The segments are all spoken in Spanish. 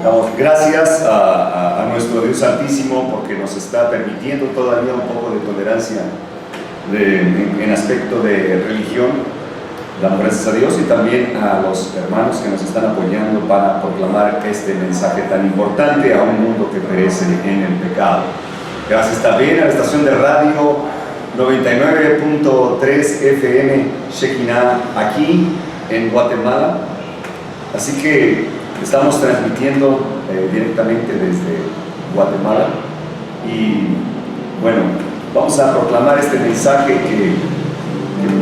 Damos gracias a nuestro Dios Santísimo porque nos está permitiendo todavía un poco de tolerancia en aspecto de religión. Damos gracias a Dios y también a los hermanos que nos están apoyando para proclamar este mensaje tan importante a un mundo que perece en el pecado. Gracias también a la estación de radio 99.3 FM Shekinah aquí en Guatemala. Así que estamos transmitiendo directamente desde Guatemala y bueno, vamos a proclamar este mensaje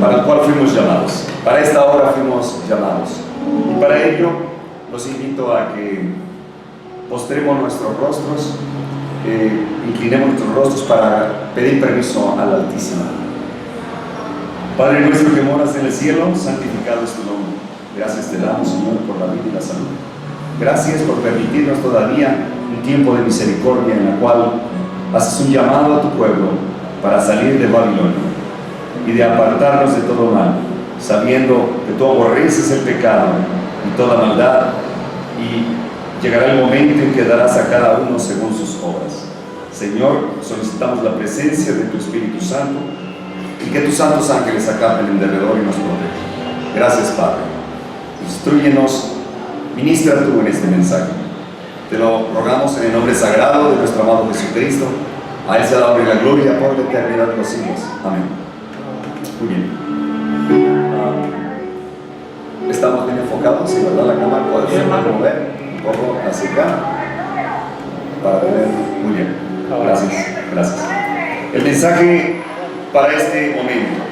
para el cual fuimos llamados. Para esta hora fuimos llamados y para ello los invito a que postremos nuestros rostros, inclinemos nuestros rostros para pedir permiso al Altísimo. Padre nuestro que moras en el cielo, santificado es tu nombre. Gracias te damos, Señor, por la vida y la salud. Gracias por permitirnos todavía un tiempo de misericordia en la cual haces un llamado a tu pueblo para salir de Babilonia y de apartarnos de todo mal, sabiendo que tú aborreces el pecado y toda maldad, y llegará el momento en que darás a cada uno según sus obras. Señor, solicitamos la presencia de tu Espíritu Santo y que tus santos ángeles acampen en derredor y nos protejan. Gracias, Padre. Instrúyenos, ministra tú en este mensaje. Te lo rogamos en el nombre sagrado de nuestro amado Jesucristo. A Él se da la gloria por la eternidad de los siglos. Amén. Muy bien. Estamos bien enfocados, ¿sí, verdad? La cámara puede mover un poco hacia acá para tener. Muy bien. Gracias. Gracias. El mensaje para este momento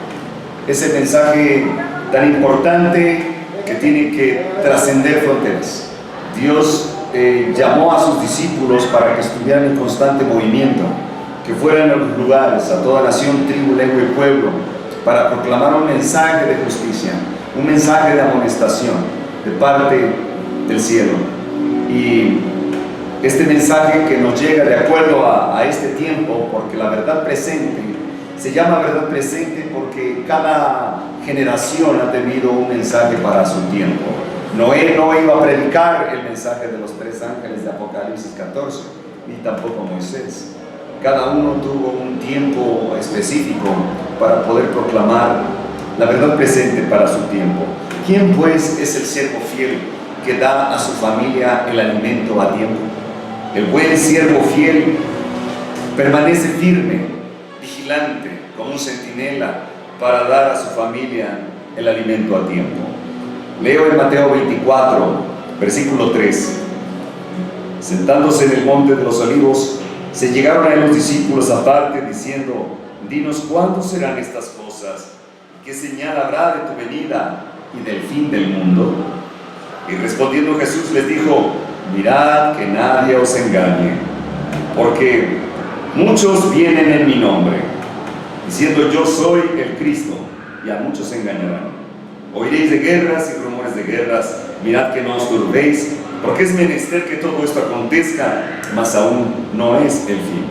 es el mensaje tan importante que tiene que trascender fronteras. Dios llamó a sus discípulos para que estuvieran en constante movimiento, que fueran a los lugares, a toda nación, tribu, lengua y pueblo, para proclamar un mensaje de justicia, un mensaje de amonestación de parte del cielo. Y este mensaje que nos llega de acuerdo a este tiempo, porque la verdad presente se llama verdad presente porque cada generación ha tenido un mensaje para su tiempo. Noé no iba a predicar el mensaje de los 3 ángeles de Apocalipsis 14, ni tampoco Moisés. Cada uno tuvo un tiempo específico para poder proclamar la verdad presente para su tiempo. ¿Quién pues es el siervo fiel que da a su familia el alimento a tiempo? El buen siervo fiel permanece firme, vigilante, como un centinela para dar a su familia el alimento a tiempo. Leo en Mateo 24, versículo 3. Sentándose en el monte de los olivos, se llegaron a él los discípulos aparte, diciendo: dinos cuándo serán estas cosas, y qué señal habrá de tu venida y del fin del mundo. Y respondiendo Jesús les dijo: mirad que nadie os engañe, porque muchos vienen en mi nombre, diciendo yo soy el Cristo, y a muchos engañarán. Oiréis de guerras y rumores de guerras, mirad que no os turbéis, porque es menester que todo esto acontezca, mas aún no es el fin.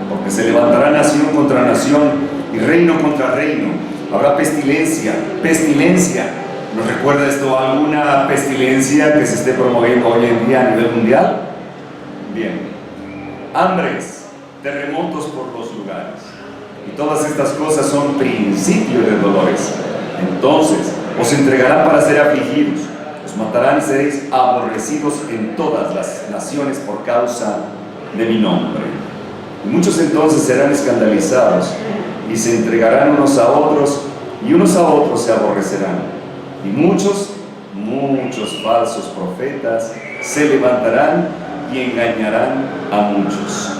Porque se levantará nación contra nación y reino contra reino. Habrá pestilencia. ¿Nos recuerda esto a alguna pestilencia que se esté promoviendo hoy en día a nivel mundial? Bien. Hambres, terremotos por los lugares. Y todas estas cosas son principio de dolores. Entonces os entregarán para ser afligidos, os matarán y seréis aborrecidos en todas las naciones por causa de mi nombre. Y muchos entonces serán escandalizados y se entregarán unos a otros, y unos a otros se aborrecerán. Y muchos falsos profetas se levantarán y engañarán a muchos.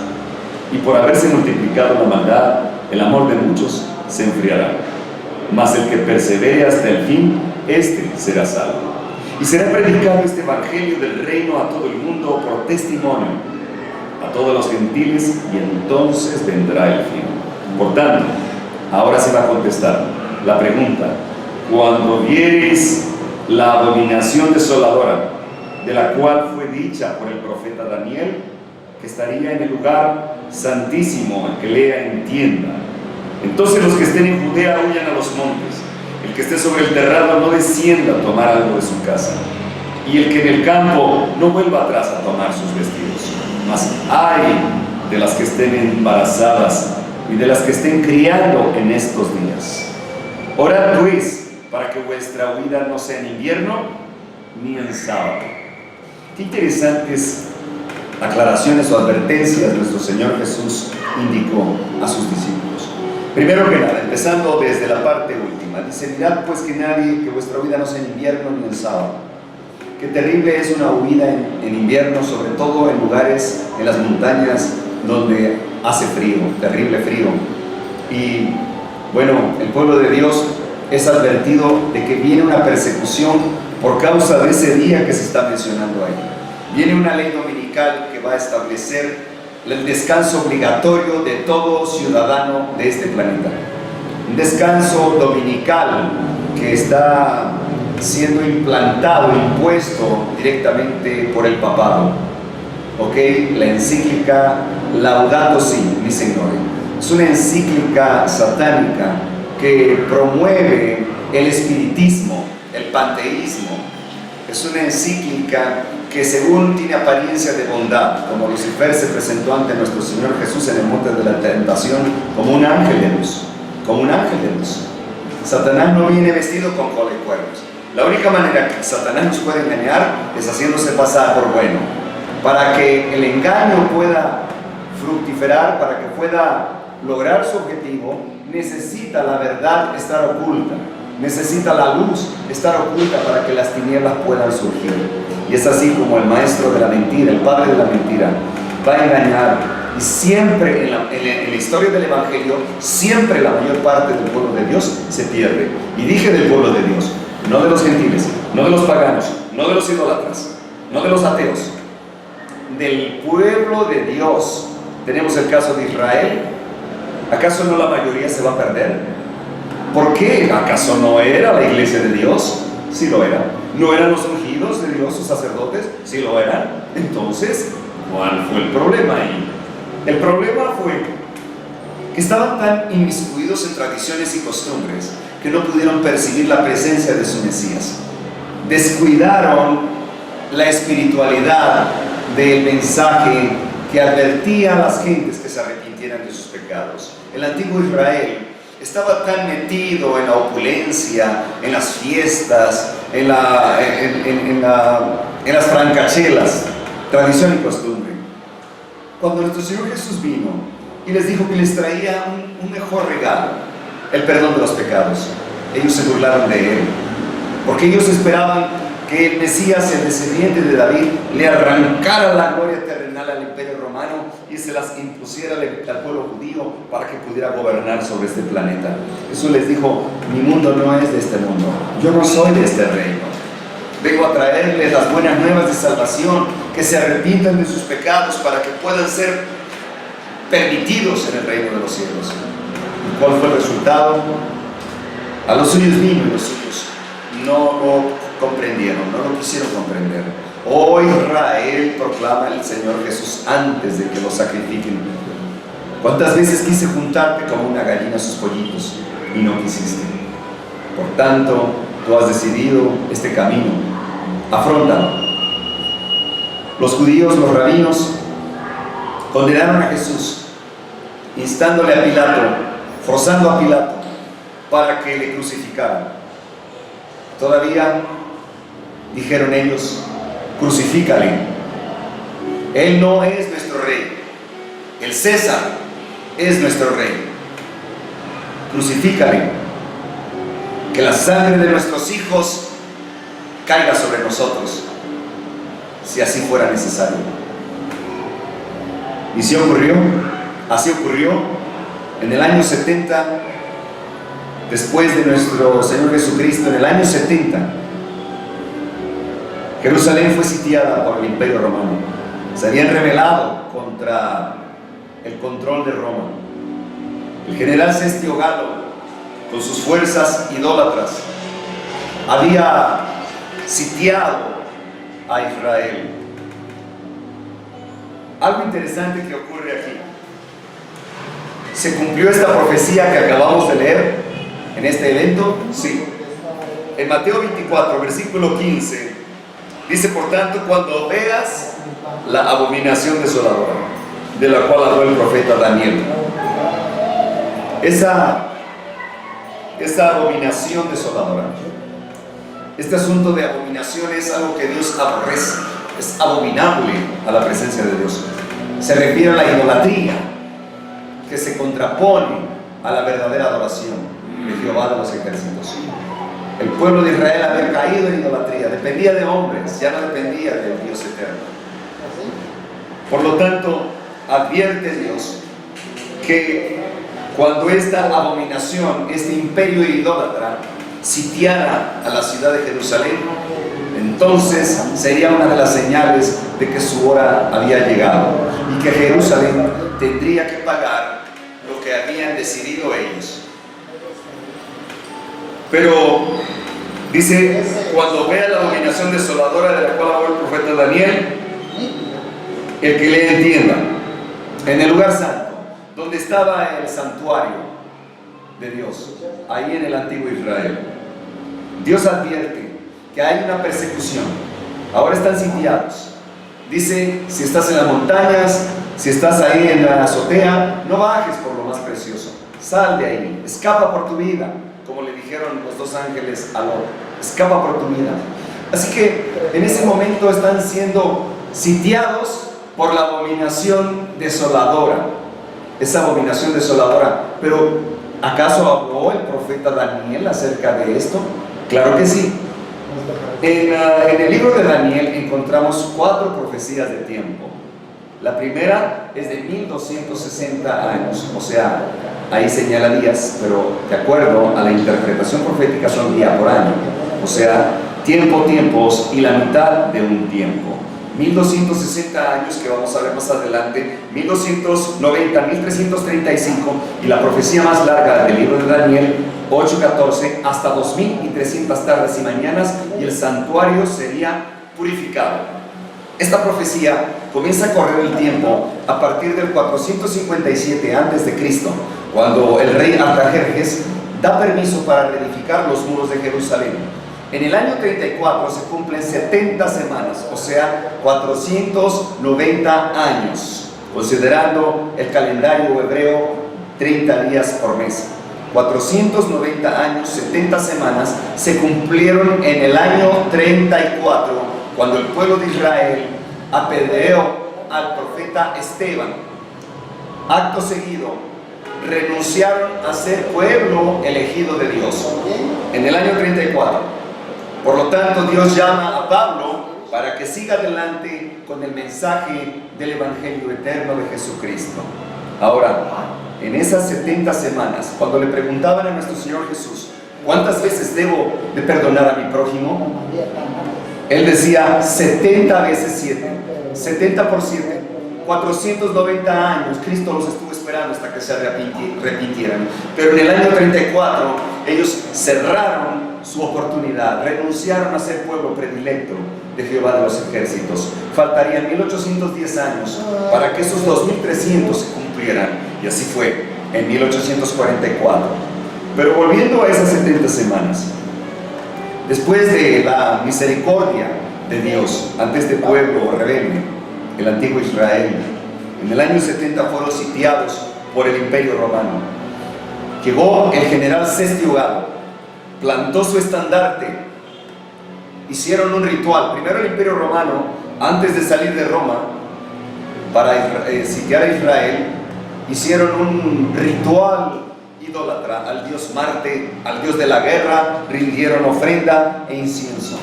Y por haberse multiplicado la maldad, el amor de muchos se enfriará. Mas el que persevere hasta el fin, éste será salvo. Y será predicado este evangelio del reino a todo el mundo por testimonio a todos los gentiles, y entonces vendrá el fin. Por tanto, ahora se va a contestar la pregunta: cuando viereis la abominación desoladora, de la cual fue dicha por el profeta Daniel, que estaría en el lugar santísimo, el que lea entienda. Entonces los que estén en Judea huyan a los montes, el que esté sobre el terrado no descienda a tomar algo de su casa. y el que en el campo no vuelva atrás a tomar sus vestidos. Mas ay de las que estén embarazadas y de las que estén criando en estos días. Orad pues para que vuestra huida no sea en invierno ni en sábado. Qué interesantes aclaraciones o advertencias nuestro Señor Jesús indicó a sus discípulos. Primero que nada, empezando desde la parte última, dice: mirad pues que vuestra huida no sea en invierno ni en sábado. Qué terrible es una huida en invierno, sobre todo en lugares, en las montañas, donde hace frío, terrible frío. Y bueno, el pueblo de Dios es advertido de que viene una persecución por causa de ese día que se está mencionando ahí. Viene una ley dominical que va a establecer el descanso obligatorio de todo ciudadano de este planeta. Un descanso dominical que está siendo implantado, impuesto directamente por el papado. ¿Ok? La encíclica Laudato Si, mi Signore. Es una encíclica satánica que promueve el espiritismo, el panteísmo. Es una encíclica que según tiene apariencia de bondad, como Lucifer se presentó ante nuestro Señor Jesús en el monte de la tentación como un ángel de luz, como un ángel de luz. Satanás no viene vestido con cola y cuernos. La única manera que Satanás nos puede engañar es haciéndose pasar por bueno. Para que el engaño pueda fructiferar, para que pueda lograr su objetivo, necesita la verdad estar oculta, necesita la luz estar oculta para que las tinieblas puedan surgir. Y es así como el maestro de la mentira, el padre de la mentira, va a engañar. Y siempre en la historia del Evangelio, siempre la mayor parte del pueblo de Dios se pierde. Y dije del pueblo de Dios, no de los gentiles, no de los paganos, no de los idólatras, no de los ateos, del pueblo de Dios. Tenemos el caso de Israel. ¿Acaso no la mayoría se va a perder? ¿Por qué? ¿Acaso no era la iglesia de Dios? Sí lo era. ¿No eran los ungidos de Dios, sus sacerdotes? Sí lo eran. Entonces, ¿cuál fue el problema ahí? El problema fue que estaban tan inmiscuidos en tradiciones y costumbres que no pudieron percibir la presencia de su Mesías. Descuidaron la espiritualidad del mensaje que advertía a las gentes que se arrepintieran de sus pecados. El antiguo Israel estaba tan metido en la opulencia, en las fiestas, en las francachelas, tradición y costumbre. Cuando nuestro Señor Jesús vino y les dijo que les traía un mejor regalo, el perdón de los pecados, ellos se burlaron de Él, porque ellos esperaban que el Mesías, el descendiente de David, le arrancara la gloria terrenal al imperio romano y se las impusiera al pueblo judío para que pudiera gobernar sobre este planeta. Jesús les dijo: mi mundo no es de este mundo, yo no soy de este reino. Vengo a traerles las buenas nuevas de salvación, que se arrepientan de sus pecados para que puedan ser permitidos en el reino de los cielos. ¿Y cuál fue el resultado? A los suyos vino y los suyos no lo comprendieron, no lo quisieron comprender. Hoy Israel proclama el Señor Jesús antes de que lo sacrifiquen. ¿Cuántas veces quise juntarte como una gallina a sus pollitos y no quisiste? Por tanto, tú has decidido este camino, afróntalo. Los judíos, los rabinos, condenaron a Jesús, instándole a Pilato, forzando a Pilato para que le crucificaran. Todavía dijeron ellos: crucifícale, él no es nuestro rey, el César es nuestro rey. Crucifícale, que la sangre de nuestros hijos caiga sobre nosotros, si así fuera necesario. Y así ocurrió en el año 70, después de nuestro Señor Jesucristo. En el año 70, Jerusalén fue sitiada por el imperio romano. Se habían rebelado contra el control de Roma. El general Cestio Galo, con sus fuerzas idólatras, había sitiado a Israel. Algo interesante que ocurre aquí. ¿Se cumplió esta profecía que acabamos de leer en este evento? Sí. En Mateo 24, versículo 15, Dice, por tanto, cuando veas la abominación desoladora, de la cual habló el profeta Daniel. Esa abominación desoladora, este asunto de abominación es algo que Dios aborrece, es abominable a la presencia de Dios. Se refiere a la idolatría que se contrapone a la verdadera adoración de Jehová de los ejércitos. El pueblo de Israel había caído en idolatría, dependía de hombres, ya no dependía del Dios eterno. Por lo tanto, advierte Dios que cuando esta abominación, este imperio idólatra, sitiara a la ciudad de Jerusalén, entonces sería una de las señales de que su hora había llegado y que Jerusalén tendría que pagar lo que habían decidido ellos. Pero dice, cuando vea la abominación desoladora de la cual habló el profeta Daniel, el que le entienda, en el lugar santo, donde estaba el santuario de Dios, ahí en el antiguo Israel, Dios advierte que hay una persecución. Ahora están sitiados. Dice, si estás en las montañas, si estás ahí en la azotea, no bajes por lo más precioso, sal de ahí, escapa por tu vida, como le dijeron los dos ángeles a Lot, escapa por tu vida. Así que en ese momento están siendo sitiados por la abominación desoladora, esa abominación desoladora. Pero ¿acaso habló el profeta Daniel acerca de esto? Claro que sí. En el libro de Daniel encontramos 4 profecías de tiempo. La primera es de 1260 años, o sea, ahí señala días, pero de acuerdo a la interpretación profética son día por año, o sea, tiempos y la mitad de un tiempo. 1260 años, que vamos a ver más adelante, 1290, 1335, y la profecía más larga del libro de Daniel, 8:14, hasta 2300 tardes y mañanas, y el santuario sería purificado. Esta profecía comienza a correr el tiempo a partir del 457 a.C., cuando el rey Artajerjes da permiso para reedificar los muros de Jerusalén. En el año 34 se cumplen 70 semanas, o sea, 490 años, considerando el calendario hebreo 30 días por mes. 490 años, 70 semanas, se cumplieron en el año 34, cuando el pueblo de Israel apedreó al profeta Esteban. Acto seguido, renunciaron a ser pueblo elegido de Dios. En el año 34. Por lo tanto, Dios llama a Pablo para que siga adelante con el mensaje del Evangelio eterno de Jesucristo. Ahora, en esas 70 semanas, cuando le preguntaban a nuestro Señor Jesús, ¿cuántas veces debo de perdonar a mi prójimo? Él decía 70 veces 7, 70 por 7, 490 años, Cristo los estuvo esperando hasta que se arrepintieran. Pero en el año 34, ellos cerraron su oportunidad, renunciaron a ser pueblo predilecto de Jehová de los ejércitos. Faltarían 1810 años para que esos 2300 se cumplieran, y así fue en 1844. Pero volviendo a esas 70 semanas, después de la misericordia de Dios ante este pueblo rebelde, el antiguo Israel, en el año 70 fueron sitiados por el Imperio Romano. Llegó el general Cestio Galo, plantó su estandarte, hicieron un ritual. Primero el Imperio Romano, antes de salir de Roma para sitiar a Israel, hicieron un ritual idólatra al dios Marte, al dios de la guerra, rindieron ofrenda e incienso.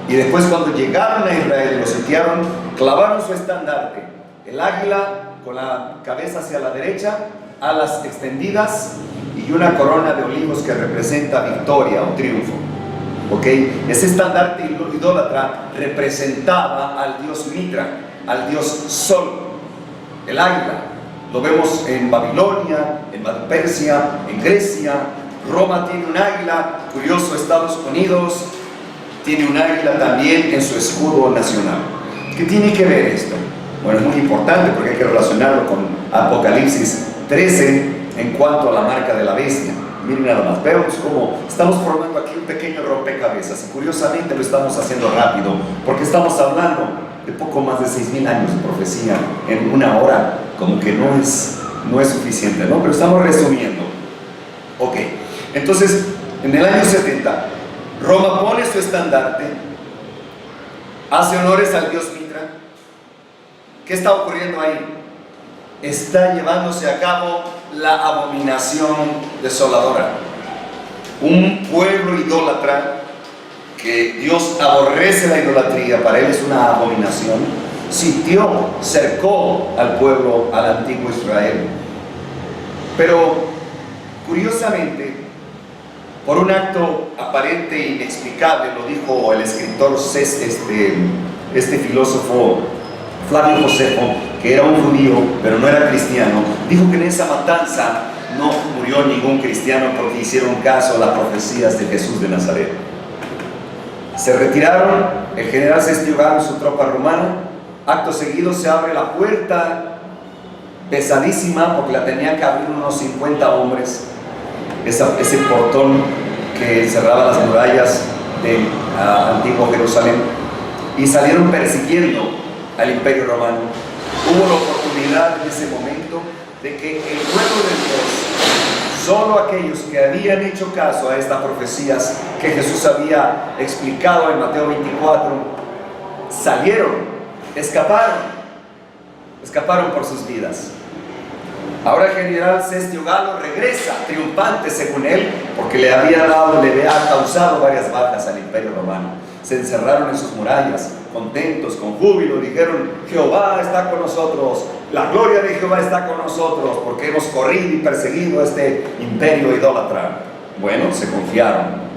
Y después, cuando llegaron a Israel y lo sitiaron, clavaron su estandarte, el águila con la cabeza hacia la derecha, alas extendidas y una corona de olivos que representa victoria o triunfo. Ese estandarte idólatra representaba al dios Mitra, al dios Sol, el águila. Lo vemos en Babilonia, en Persia, en Grecia. Roma tiene un águila. Curioso, Estados Unidos tiene un águila también en su escudo nacional. ¿Qué tiene que ver esto? Bueno, es muy importante porque hay que relacionarlo con Apocalipsis 13 en cuanto a la marca de la bestia. Miren nada más, vemos cómo estamos formando aquí un pequeño rompecabezas y curiosamente lo estamos haciendo rápido porque estamos hablando de poco más de 6.000 años de profecía en una hora, como que no es suficiente, ¿no? Pero estamos resumiendo. Ok, entonces en el año 70 Roma pone su estandarte, hace honores al dios Mitra. ¿Qué está ocurriendo ahí? Está llevándose a cabo la abominación desoladora. Un pueblo idólatra, que Dios aborrece la idolatría, para él es una abominación, sitió, cercó al pueblo, al antiguo Israel. Pero curiosamente, por un acto aparente e inexplicable, lo dijo el escritor este filósofo Flavio Josefo, que era un judío pero no era cristiano, dijo que en esa matanza no murió ningún cristiano porque hicieron caso a las profecías de Jesús de Nazaret. Se retiraron, el general Sestio Galo y su tropa romana. Acto seguido se abre la puerta pesadísima porque la tenían que abrir unos 50 hombres, ese portón que encerraba las murallas del antiguo Jerusalén, y salieron persiguiendo al Imperio Romano. Hubo la oportunidad en ese momento de que el pueblo de Dios, solo aquellos que habían hecho caso a estas profecías que Jesús había explicado en Mateo 24, salieron, escaparon por sus vidas. Ahora el general Sestio Galo regresa triunfante, según él, porque le había causado varias bajas al Imperio Romano. Se encerraron en sus murallas, contentos, con júbilo, dijeron: Jehová está con nosotros, la gloria de Jehová está con nosotros, porque hemos corrido y perseguido a este imperio idólatra. Bueno, se confiaron.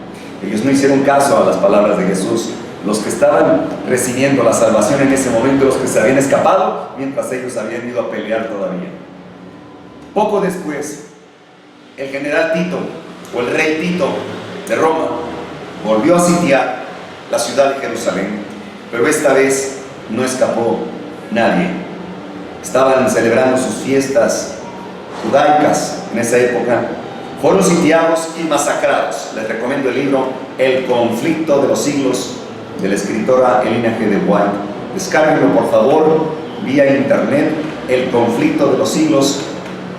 Ellos no hicieron caso a las palabras de Jesús. Los que estaban recibiendo la salvación en ese momento, los que se habían escapado, mientras ellos habían ido a pelear todavía. Poco después, el general Tito, o el rey Tito de Roma, volvió a sitiar la ciudad de Jerusalén, pero esta vez no escapó nadie. Estaban celebrando sus fiestas judaicas en esa época. Fueron sitiados y masacrados. Les recomiendo el libro El conflicto de los siglos, de la escritora Elena G. de White. Descárguenlo por favor vía internet, El conflicto de los siglos,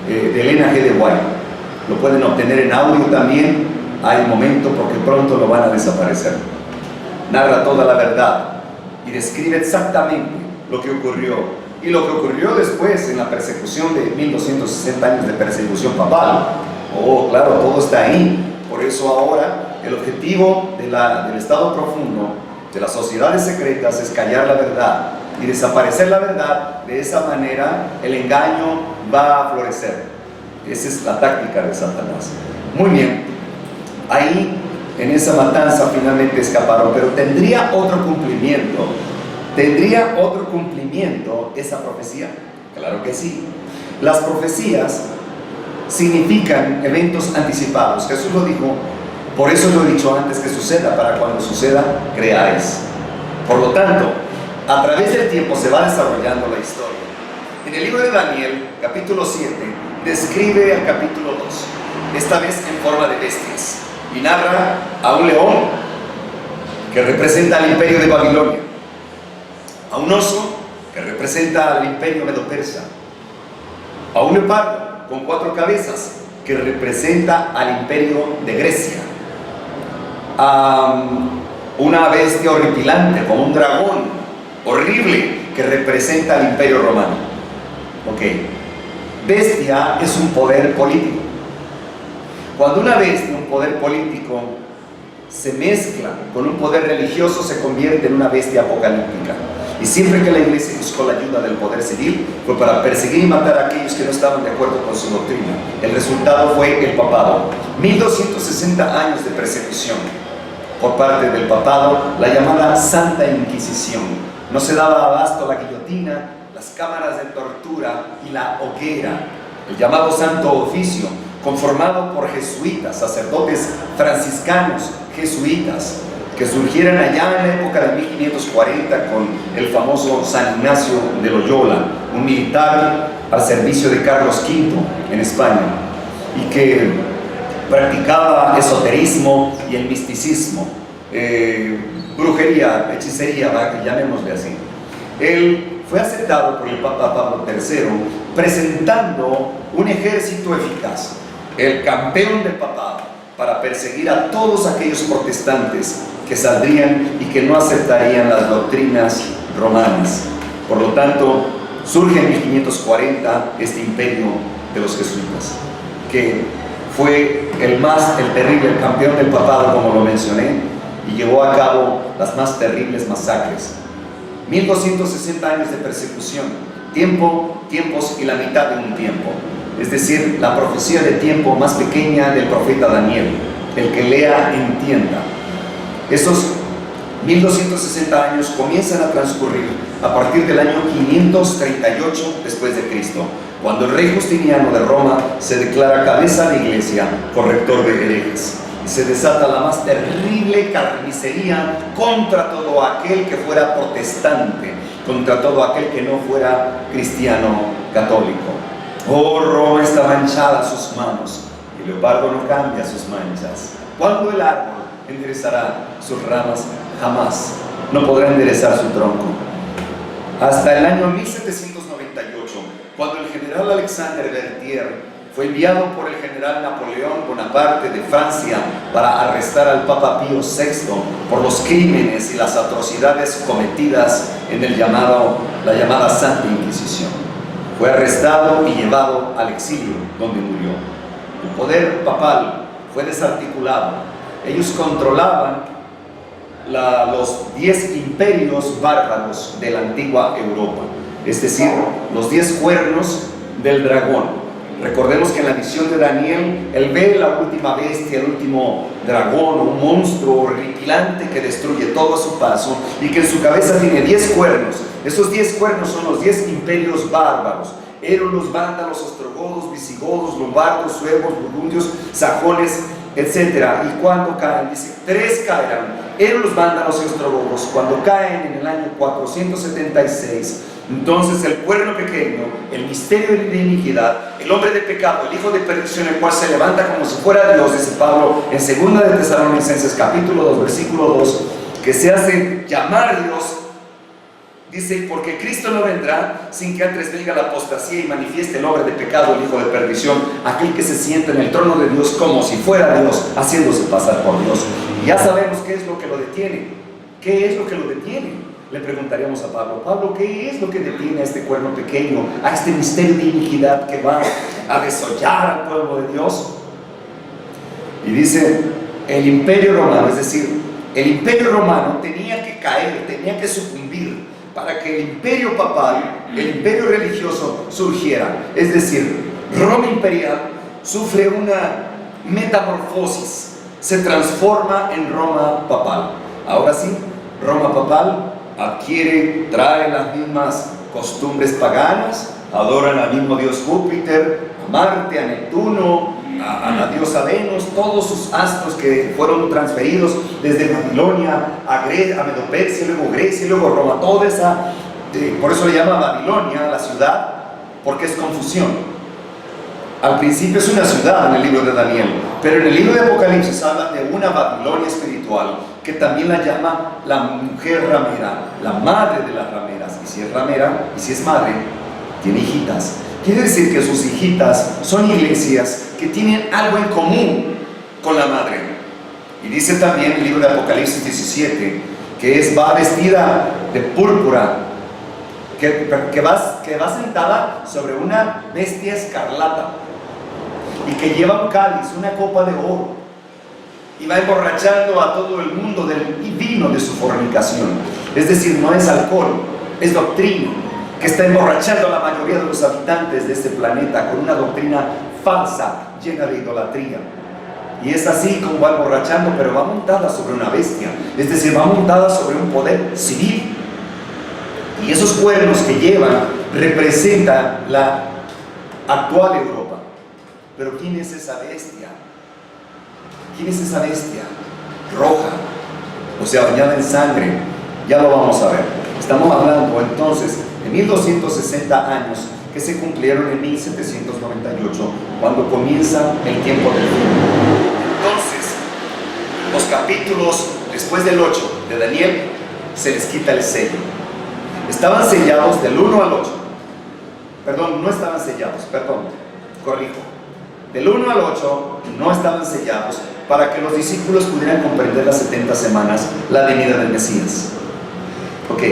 de Elena G. de White. Lo pueden obtener en audio también. Hay momento, porque pronto lo van a desaparecer. Narra toda la verdad y describe exactamente lo que ocurrió y lo que ocurrió después en la persecución de 1260 años de persecución papal. Oh, claro, todo está ahí. Por eso ahora el objetivo del estado profundo, de las sociedades secretas, es callar la verdad y desaparecer la verdad. De esa manera el engaño va a florecer. Esa es la táctica de Satanás. Muy bien, ahí en esa matanza finalmente escaparon, pero tendría otro cumplimiento esa profecía. Claro que sí. Las profecías significan eventos anticipados. Jesús lo dijo: por eso lo he dicho antes que suceda, para cuando suceda creáis. Por lo tanto, a través del tiempo se va desarrollando la historia. En el libro de Daniel, capítulo 7, describe al capítulo 2, esta vez en forma de bestias, y narra a un león que representa al imperio de Babilonia, a un oso que representa al imperio medo-persa, a un leopardo con 4 cabezas que representa al imperio de Grecia, a una bestia horripilante como un dragón horrible que representa al imperio romano. Ok, bestia es un poder político. Cuando una bestia, un poder político, se mezcla con un poder religioso, se convierte en una bestia apocalíptica. Y siempre que la iglesia buscó la ayuda del poder civil, fue para perseguir y matar a aquellos que no estaban de acuerdo con su doctrina. El resultado fue el papado. 1260 años de persecución por parte del papado, la llamada Santa Inquisición. No se daba abasto la guillotina, las cámaras de tortura y la hoguera. El llamado Santo Oficio, conformado por jesuitas, sacerdotes franciscanos jesuitas, que surgieran allá en la época de 1540 con el famoso San Ignacio de Loyola, un militar al servicio de Carlos V en España, y que practicaba esoterismo y el misticismo, brujería, hechicería, llamémosle así. Él fue aceptado por el Papa Pablo III presentando un ejército eficaz, el campeón del papado, para perseguir a todos aquellos protestantes que saldrían y que no aceptarían las doctrinas romanas. Por lo tanto, surge en 1540 este imperio de los jesuitas, que fue el terrible, el campeón del papado, como lo mencioné, y llevó a cabo las más terribles masacres. 1260 años de persecución, tiempos y la mitad de un tiempo, es decir, la profecía de tiempo más pequeña del profeta Daniel. El que lea, entienda. Esos 1260 años comienzan a transcurrir a partir del año 538 después de Cristo, cuando el rey Justiniano de Roma se declara cabeza de iglesia, corrector de herejes, y se desata la más terrible carnicería contra todo aquel que fuera protestante, contra todo aquel que no fuera cristiano católico. Oh, Roma está manchada sus manos, y el leopardo no cambia sus manchas. ¿Cuándo el árbol enderezará sus ramas? Jamás. No podrá enderezar su tronco. Hasta el año 1798, cuando el general Alexander Berthier fue enviado por el general Napoleón Bonaparte de Francia para arrestar al Papa Pío VI por los crímenes y las atrocidades cometidas en la llamada Santa Inquisición. Fue arrestado y llevado al exilio, donde murió. El poder papal fue desarticulado. Ellos controlaban los 10 imperios bárbaros de la antigua Europa, es decir, los 10 cuernos del dragón. Recordemos que en la visión de Daniel, él ve la última bestia, el último dragón, un monstruo horripilante que destruye todo a su paso y que en su cabeza tiene 10 cuernos. Esos 10 cuernos son los 10 imperios bárbaros: érulos, vándalos, ostrogodos, visigodos, lombardos, suevos, burgundios, sajones, etc. Y cuando caen, dice, 3 caerán: érulos, vándalos y ostrogodos. Cuando caen en el año 476, entonces el cuerno pequeño, el misterio de iniquidad, el hombre de pecado, el hijo de perdición, el cual se levanta como si fuera Dios, dice Pablo en 2 de Tesalonicenses capítulo 2 versículo 2, que se hace llamar Dios. Dice, porque Cristo no vendrá sin que antes venga la apostasía y manifieste el hombre de pecado, el hijo de perdición, aquel que se sienta en el trono de Dios como si fuera Dios, haciéndose pasar por Dios. Y ya sabemos qué es lo que lo detiene. ¿Qué es lo que lo detiene? Le preguntaríamos a Pablo: Pablo, ¿qué es lo que detiene a este cuerno pequeño, a este misterio de iniquidad que va a desollar al pueblo de Dios? Y dice, el imperio romano, es decir, el imperio romano tenía que caer, tenía que sucumbir para que el imperio papal, el imperio religioso surgiera. Es decir, Roma imperial sufre una metamorfosis, se transforma en Roma papal. Ahora sí, Roma papal trae las mismas costumbres paganas, adoran al mismo dios Júpiter, a Marte, a Neptuno, a la diosa Venus, todos sus astros que fueron transferidos desde Babilonia a Medo-Persia, luego Grecia, luego Roma, toda esa, por eso le llama Babilonia la ciudad, porque es confusión. Al principio es una ciudad en el libro de Daniel, pero en el libro de Apocalipsis habla de una Babilonia espiritual, que también la llama la mujer ramera, la madre de las rameras. Y si es ramera, y si es madre, tiene hijitas. Quiere decir que sus hijitas son iglesias que tienen algo en común con la madre. Y dice también el libro de Apocalipsis 17, que va vestida de púrpura, que va sentada sobre una bestia escarlata, y que lleva un cáliz, una copa de oro, y va emborrachando a todo el mundo del vino de su fornicación. Es decir, no es alcohol, es doctrina, que está emborrachando a la mayoría de los habitantes de este planeta con una doctrina falsa, llena de idolatría. Y es así como va emborrachando, pero va montada sobre una bestia, es decir, va montada sobre un poder civil. Y esos cuernos que llevan representan la actual Europa. Pero ¿quién es esa bestia? ¿Quién es esa bestia? Roja, o sea, bañada en sangre. Ya lo vamos a ver. Estamos hablando entonces de 1260 años que se cumplieron en 1798, cuando comienza el tiempo del fin. Entonces, los capítulos después del 8 de Daniel, se les quita el sello. Estaban sellados del 1 al 8. Perdón, no estaban sellados, corrijo. Del 1 al 8 no estaban sellados para que los discípulos pudieran comprender las 70 semanas, la venida del Mesías. Ok,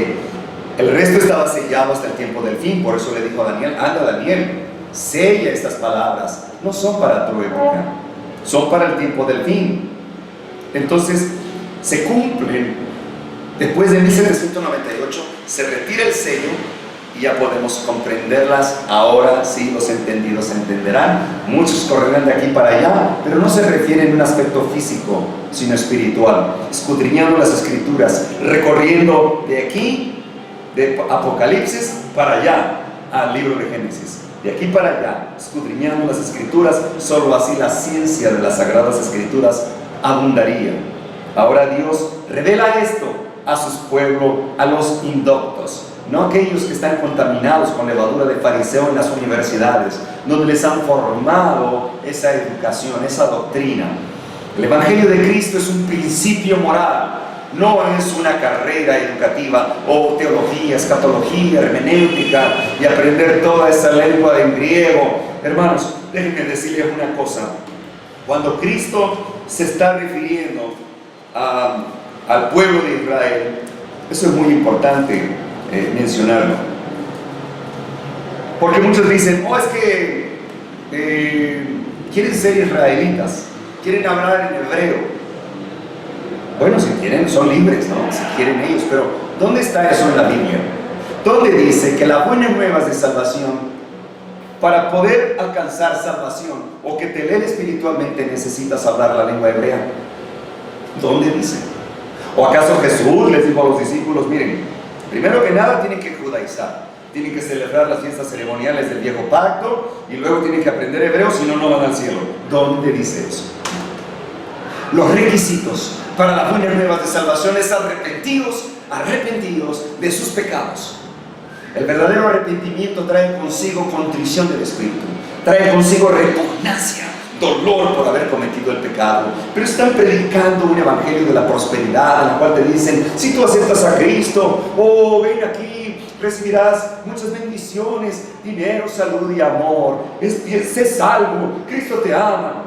el resto estaba sellado hasta el tiempo del fin. Por eso le dijo a Daniel: anda, Daniel, sella estas palabras, no son para tu época, son para el tiempo del fin. Entonces se cumplen. Después de 1798 se retira el sello y ya podemos comprenderlas. Ahora sí, los entendidos entenderán. Muchos correrán de aquí para allá, pero no se refiere en un aspecto físico, sino espiritual, escudriñando las escrituras, recorriendo de aquí, de Apocalipsis para allá, al libro de Génesis. De aquí para allá, escudriñando las escrituras, solo así la ciencia de las sagradas escrituras abundaría. Ahora Dios revela esto a sus pueblos, a los indoctos, no aquellos que están contaminados con levadura de fariseo en las universidades, donde les han formado esa educación, esa doctrina. El Evangelio de Cristo es un principio moral, no es una carrera educativa o teología, escatología, hermenéutica y aprender toda esa lengua en griego. Hermanos, déjenme decirles una cosa. Cuando Cristo se está refiriendo al pueblo de Israel, eso es muy importante mencionarlo, porque muchos dicen: es que quieren ser israelitas, quieren hablar en hebreo. Bueno, si quieren, son libres, ¿no? Si quieren ellos, pero ¿dónde está eso en la Biblia? ¿Dónde dice que las buenas nuevas de salvación, para poder alcanzar salvación o que te eleve espiritualmente, necesitas hablar la lengua hebrea? ¿Dónde dice? ¿O acaso Jesús les dijo a los discípulos: miren, primero que nada tienen que judaizar, tienen que celebrar las fiestas ceremoniales del viejo pacto y luego tienen que aprender hebreo, si no, no van al cielo? ¿Dónde dice eso? Los requisitos para las buenas nuevas de salvación es arrepentidos de sus pecados. El verdadero arrepentimiento trae consigo contrición del espíritu, trae consigo repugnancia, dolor por haber cometido el pecado. Pero están predicando un evangelio de la prosperidad, en la cual te dicen: si tú aceptas a Cristo, ven aquí, recibirás muchas bendiciones, dinero, salud y amor, sé salvo, Cristo te ama.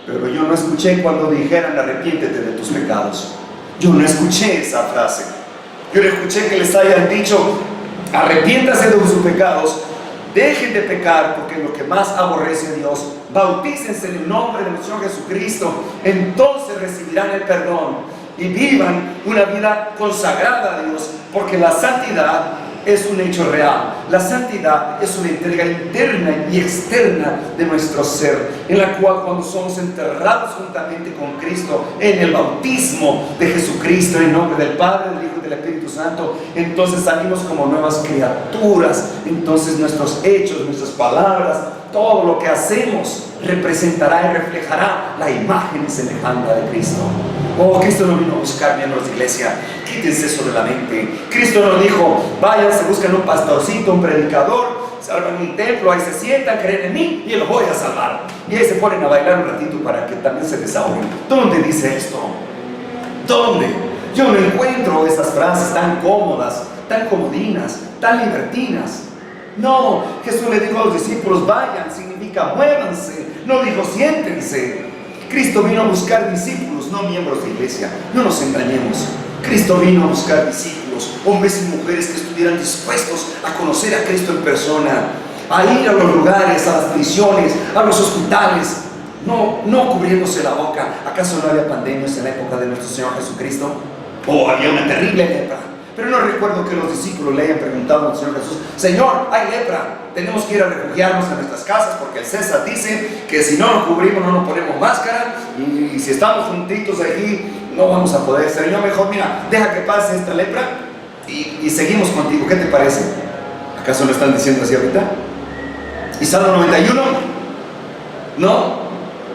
Pero yo no escuché cuando dijeran: arrepiéntete de tus pecados. Yo no escuché esa frase. Yo no escuché que les hayan dicho: arrepiéntase de sus pecados, dejen de pecar, porque es lo que más aborrece a Dios. Bautícense en el nombre de nuestro Señor Jesucristo, entonces recibirán el perdón y vivan una vida consagrada a Dios, porque la santidad es un hecho real. La santidad es una entrega interna y externa de nuestro ser, en la cual, cuando somos enterrados juntamente con Cristo en el bautismo de Jesucristo, en el nombre del Padre, del Hijo y del Espíritu Santo, entonces salimos como nuevas criaturas. Entonces nuestros hechos, nuestras palabras, todo lo que hacemos representará y reflejará la imagen y semejanza de Cristo. Cristo no vino a buscar miembros de iglesia. Quítense eso de la mente. Cristo no dijo: vayan, se buscan un pastorcito, un predicador, salvan un templo, ahí se sientan, creen en mí y los voy a salvar. Y ahí se ponen a bailar un ratito para que también se desahoguen. ¿Dónde dice esto? ¿Dónde? Yo no encuentro esas frases tan cómodas, tan comodinas, tan libertinas. No, Jesús le dijo a los discípulos: vayan, significa muévanse. No dijo: siéntense. Cristo vino a buscar discípulos, no miembros de iglesia. No nos engañemos. Cristo vino a buscar discípulos, hombres y mujeres que estuvieran dispuestos a conocer a Cristo en persona, a ir a los lugares, a las prisiones, a los hospitales, no cubriéndose la boca. ¿Acaso no había pandemias en la época de nuestro Señor Jesucristo? Había una terrible lepra. Pero no recuerdo que los discípulos le hayan preguntado al Señor Jesús: Señor, hay lepra, tenemos que ir a refugiarnos en nuestras casas, porque el César dice que si no nos cubrimos, no nos ponemos máscara, y si estamos juntitos aquí, no vamos a poder. Señor, mejor mira, deja que pase esta lepra y seguimos contigo. ¿Qué te parece? ¿Acaso no están diciendo así ahorita? ¿Y Salmo 91? No.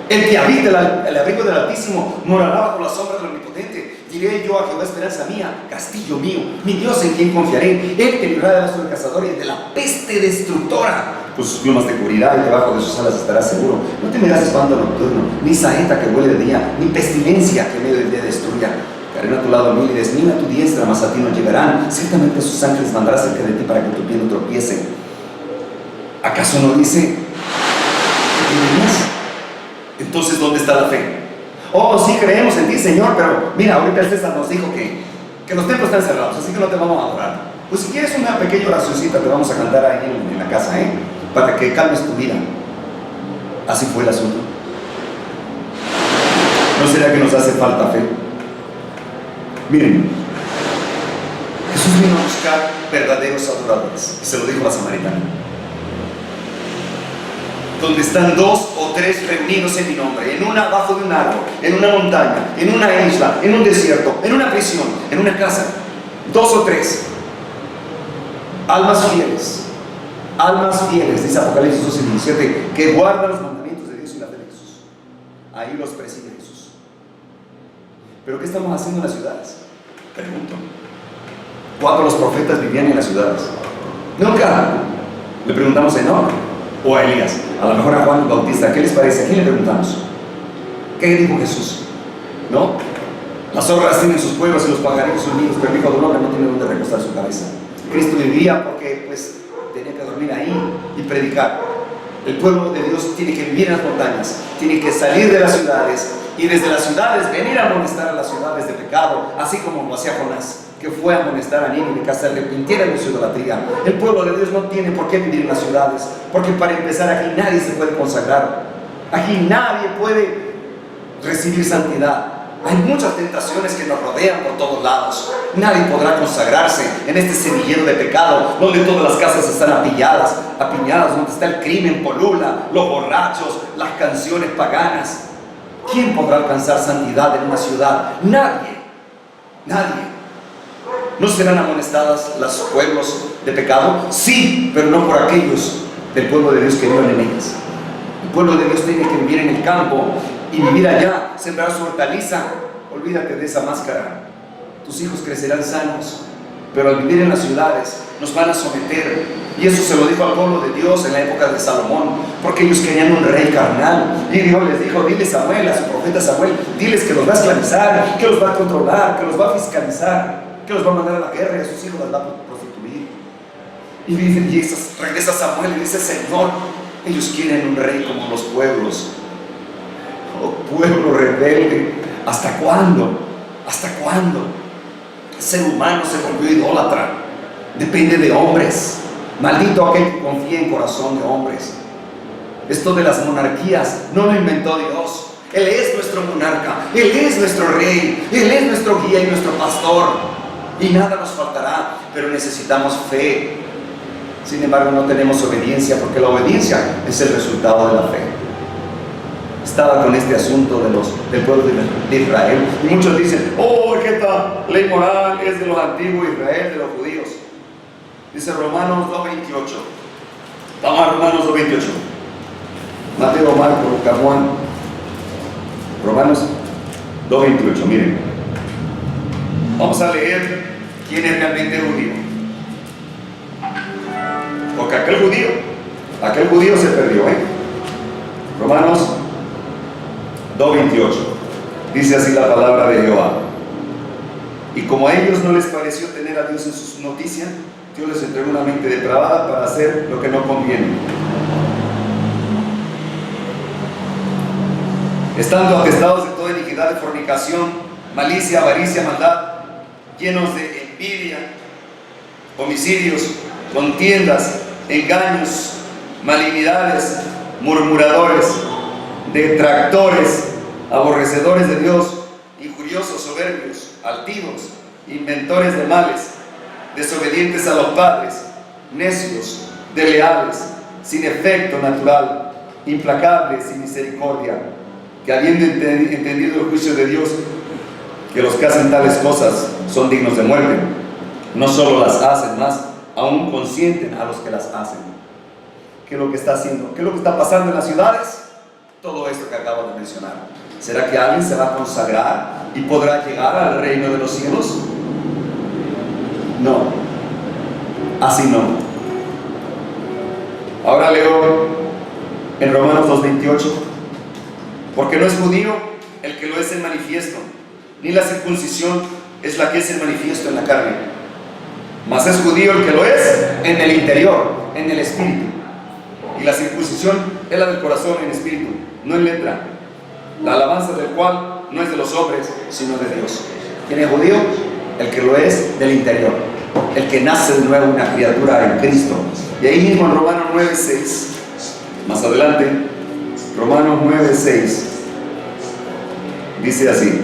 El que habita el abrigo del Altísimo morará bajo la sombra del Omnipotente. Diré yo a Jehová, esperanza mía, castillo mío, mi Dios en quien confiaré. Él te librará del lazo del cazador y de la peste destructora. Pues sus plumas te cubrirá y debajo de sus alas estarás seguro. No temerás espanto nocturno, ni saeta que huele de día, ni pestilencia que en medio del día destruya. Caerán a tu lado 1000 y 10.000 a tu diestra, mas a ti no llegarán. Ciertamente sus ángeles mandará cerca de ti para que tu pie no tropiece. ¿Acaso no dice que temerías? Entonces, ¿dónde está la fe? Oh, sí creemos en ti, Señor, pero mira, ahorita el César nos dijo que los templos están cerrados, así que no te vamos a adorar. Pues si quieres una pequeña oracióncita, te vamos a cantar ahí en la casa, para que calmes tu vida. Así fue el asunto. ¿No será que nos hace falta fe? Miren, Jesús vino a buscar verdaderos adoradores, y se lo dijo a la samaritana. Donde están 2 o 3 reunidos en mi nombre, abajo de un árbol, en una montaña, en una isla, en un desierto, en una prisión, en una casa, 2 o 3 almas fieles, dice Apocalipsis 12:17, que guardan los mandamientos de Dios y la fe de Jesús. Ahí los preside Jesús. ¿Pero qué estamos haciendo en las ciudades? Pregunto. ¿Cuántos los profetas vivían en las ciudades? Nunca. Le preguntamos a Enoc o a Elías, a lo mejor a Juan Bautista. ¿Qué les parece? ¿A quién le preguntamos? ¿Qué dijo Jesús? ¿No? Las zorras tienen sus cuevas y los pajarillos sus nidos, pero el Hijo del Hombre no tiene donde recostar su cabeza. Cristo vivía porque pues tenía que dormir ahí y predicar. El pueblo de Dios tiene que vivir en las montañas, tiene que salir de las ciudades y desde las ciudades venir a amonestar a las ciudades de pecado, así como lo hacía Jonás, que fue a amonestar a Nínive, que se arrepintieran de su idolatría. El pueblo de Dios no tiene por qué vivir en las ciudades, porque para empezar aquí nadie se puede consagrar, aquí nadie puede recibir santidad. Hay muchas tentaciones que nos rodean por todos lados. Nadie podrá consagrarse en este semillero de pecado, donde todas las casas están apiñadas, donde está el crimen, polula, los borrachos, las canciones paganas. ¿Quién podrá alcanzar santidad en una ciudad? Nadie. ¿No serán amonestadas los pueblos de pecado? Sí, pero no por aquellos del pueblo de Dios que viven en ellas. El pueblo de Dios tiene que vivir en el campo y vivir allá, sembrar su hortaliza. Olvídate de esa máscara. Tus hijos crecerán sanos, pero al vivir en las ciudades nos van a someter. Y eso se lo dijo al pueblo de Dios en la época de Salomón, porque ellos querían un rey carnal. Y Dios les dijo, dile Samuel, a su profeta Samuel, diles que los va a esclavizar, que los va a controlar, que los va a fiscalizar, que los va a mandar a la guerra y a sus hijos los va a prostituir. Y regresa Samuel y dice, Señor, ellos quieren un rey como los pueblos. Oh, pueblo rebelde, ¿hasta cuándo? ¿Hasta cuándo? El ser humano se volvió idólatra, depende de hombres. Maldito aquel que confía en corazón de hombres. Esto de las monarquías no lo inventó Dios. Él es nuestro monarca, Él es nuestro rey, Él es nuestro guía y nuestro pastor, y nada nos faltará, pero necesitamos fe. Sin embargo, no tenemos obediencia, porque la obediencia es el resultado de la fe. Estaba con este asunto del pueblo de Israel, y muchos dicen, oh, que esta ley moral es de los antiguos Israel, de los judíos. Dice Romanos 2:28. Vamos a Romanos 2:28. Mateo, Marco, Lucas, Juan. Romanos 2:28, miren. Vamos a leer quién es realmente judío. Porque aquel judío se perdió, Romanos 2:28. Dice así la palabra de Jehová. Y como a ellos no les pareció tener a Dios en sus noticias, Dios les entregó una mente depravada para hacer lo que no conviene. Estando atestados de toda iniquidad, de fornicación, malicia, avaricia, maldad, llenos de envidia, homicidios, contiendas, engaños, malignidades, murmuradores, detractores, aborrecedores de Dios, injuriosos, soberbios, altivos, inventores de males, desobedientes a los padres, necios, desleales, sin efecto natural, implacables, sin misericordia, que habiendo entendido el juicio de Dios, que los que hacen tales cosas son dignos de muerte, no solo las hacen más, aún consienten a los que las hacen. ¿Qué es lo que está haciendo? ¿Qué es lo que está pasando en las ciudades? Todo esto que acabo de mencionar. ¿Será que alguien se va a consagrar y podrá llegar al reino de los cielos? No, así no. Ahora leo en Romanos 2:28, porque no es judío el que lo es en manifiesto, ni la circuncisión es la que es en manifiesto en la carne, mas es judío el que lo es en el interior, en el espíritu. Y la circuncisión es la del corazón en espíritu, no en letra, la alabanza del cual no es de los hombres, sino de Dios. ¿Quién es judío? El que lo es del interior, el que nace de nuevo una criatura en Cristo. Y ahí mismo en Romanos 9:6, más adelante, Romanos 9:6, dice así,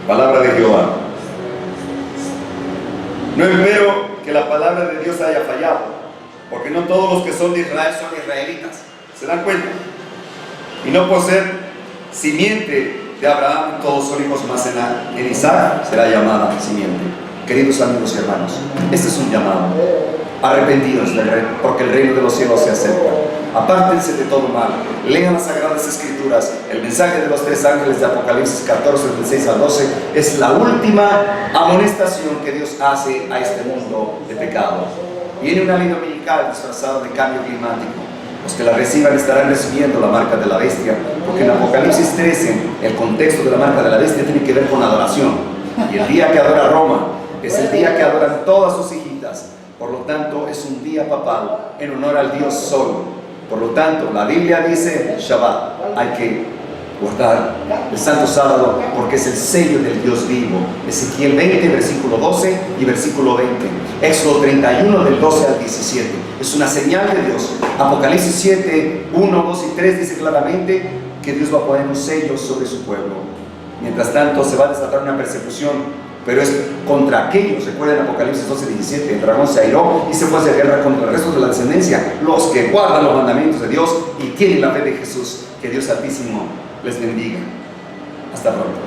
palabra de Jehová: no espero que la palabra de Dios haya fallado, porque no todos los que son de Israel son israelitas. ¿Se dan cuenta? Y no por ser simiente de Abraham todos son hijos, más en Isaac será llamada simiente. Queridos amigos y hermanos, este es un llamado. Arrepentidos del reino, porque el reino de los cielos se acerca. Apártense de todo mal, lean las sagradas escrituras. El mensaje de los tres ángeles de Apocalipsis 14, del 6 al 12 es la última amonestación que Dios hace a este mundo de pecado. Viene una ley dominical disfrazada de cambio climático. Los que la reciban estarán recibiendo la marca de la bestia, porque en Apocalipsis 13 el contexto de la marca de la bestia tiene que ver con adoración. Y el día que adora Roma es el día que adoran todas sus hijitas. Por lo tanto, es un día papal en honor al Dios Sol. Por lo tanto, la Biblia dice Shabbat, hay que guardar el Santo Sábado porque es el sello del Dios vivo. Ezequiel 20, versículo 12 y versículo 20. Éxodo 31, del 12 al 17. Es una señal de Dios. Apocalipsis 7, 1, 2 y 3 dice claramente que Dios va a poner un sello sobre su pueblo. Mientras tanto, se va a desatar una persecución, pero es contra aquellos. Recuerden Apocalipsis 12, 17, el dragón se airó y se fue a hacer guerra contra el resto de la descendencia, los que guardan los mandamientos de Dios y tienen la fe de Jesús. Que Dios Altísimo les bendiga. Hasta pronto.